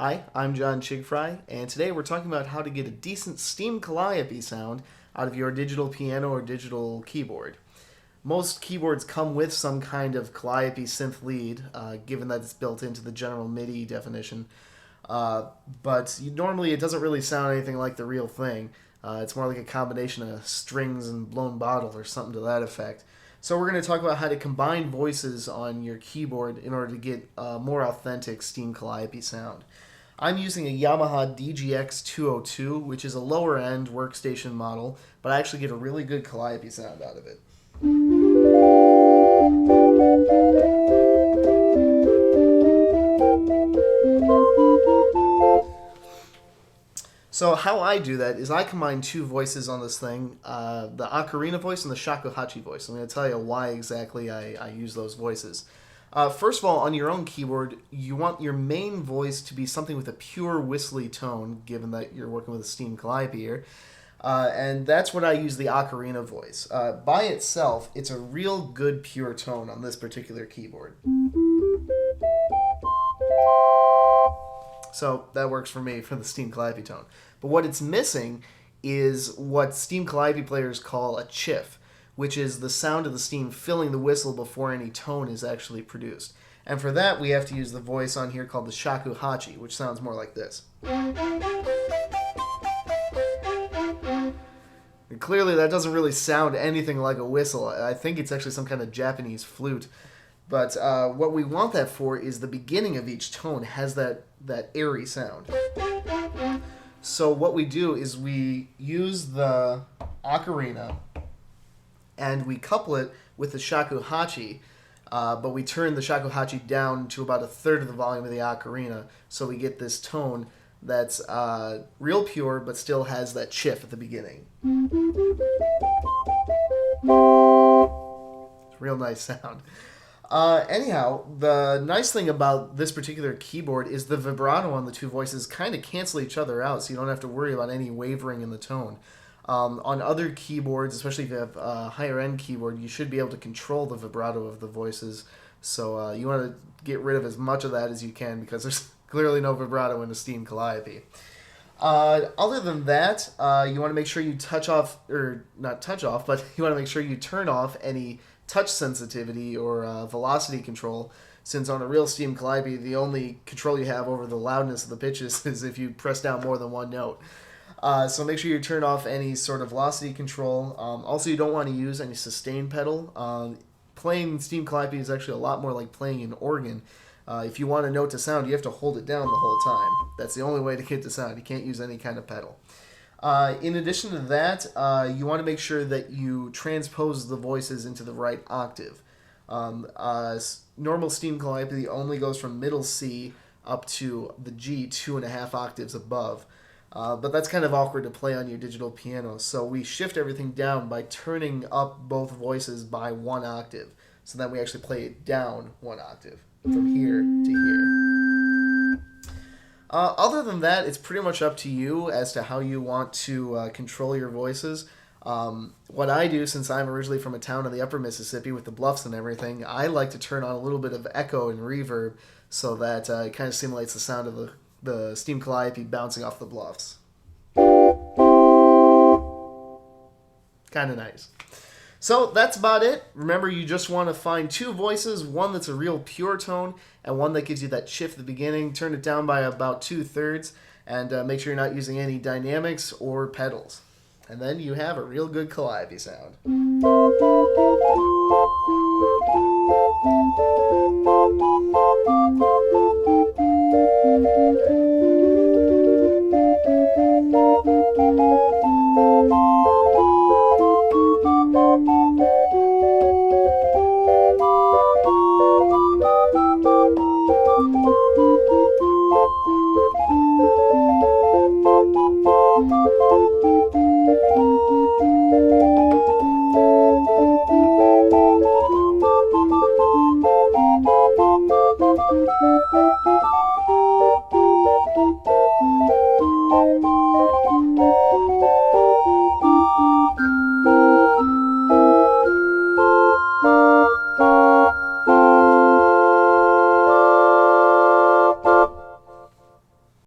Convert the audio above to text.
Hi, I'm John Chigfry, and today we're talking about how to get a decent steam calliope sound out of your digital piano or digital keyboard. Most keyboards come with some kind of calliope synth lead, given that it's built into the general MIDI definition. Normally it doesn't really sound anything like the real thing. It's more like a combination of strings and blown bottle or something to that effect. So we're going to talk about how to combine voices on your keyboard in order to get a more authentic steam calliope sound. I'm using a Yamaha DGX-202, which is a lower end workstation model, but I actually get a really good calliope sound out of it. So how I do that is I combine two voices on this thing, the ocarina voice and the shakuhachi voice. I'm going to tell you why exactly I use those voices. First of all, on your own keyboard, you want your main voice to be something with a pure whistly tone, given that you're working with a steam calliope here. And that's what I use the ocarina voice. By itself, it's a real good pure tone on this particular keyboard. So that works for me for the steam calliope tone. But what it's missing is what steam calliope players call a chiff, which is the sound of the steam filling the whistle before any tone is actually produced. And for that, we have to use the voice on here called the shakuhachi, which sounds more like this. And clearly, that doesn't really sound anything like a whistle. I think it's actually some kind of Japanese flute. But what we want that for is the beginning of each tone has that airy sound. So what we do is we use the ocarina and we couple it with the shakuhachi, but we turn the shakuhachi down to about a third of the volume of the ocarina, so we get this tone that's real pure but still has that chiff at the beginning. It's a real nice sound. Anyhow, the nice thing about this particular keyboard is the vibrato on the two voices kind of cancel each other out, so you don't have to worry about any wavering in the tone. On other keyboards, especially if you have a higher-end keyboard, you should be able to control the vibrato of the voices, so you want to get rid of as much of that as you can because there's clearly no vibrato in a steam calliope. Other than that, you want to make sure you you want to make sure you turn off any touch sensitivity or velocity control, since on a real steam calliope, the only control you have over the loudness of the pitches is if you press down more than one note. So make sure you turn off any sort of velocity control. Also, you don't want to use any sustain pedal. Playing steam calliope is actually a lot more like playing an organ. If you want a note to sound, you have to hold it down the whole time. That's the only way to get the sound. You can't use any kind of pedal. In addition to that, you want to make sure that you transpose the voices into the right octave. Normal steam calliope only goes from middle C up to the G 2.5 octaves above. But that's kind of awkward to play on your digital piano, so we shift everything down by turning up both voices by 1 octave, so that we actually play it down 1 octave from here to here. Other than that, it's pretty much up to you as to how you want to control your voices. What I do, since I'm originally from a town in the upper Mississippi with the bluffs and everything, I like to turn on a little bit of echo and reverb so that it kind of simulates the sound of the steam calliope bouncing off the bluffs. Kind of nice. So that's about it. Remember, you just want to find two voices, one that's a real pure tone and one that gives you that chiff at the beginning. Turn it down by about 2/3 and make sure you're not using any dynamics or pedals. And then you have a real good calliope sound.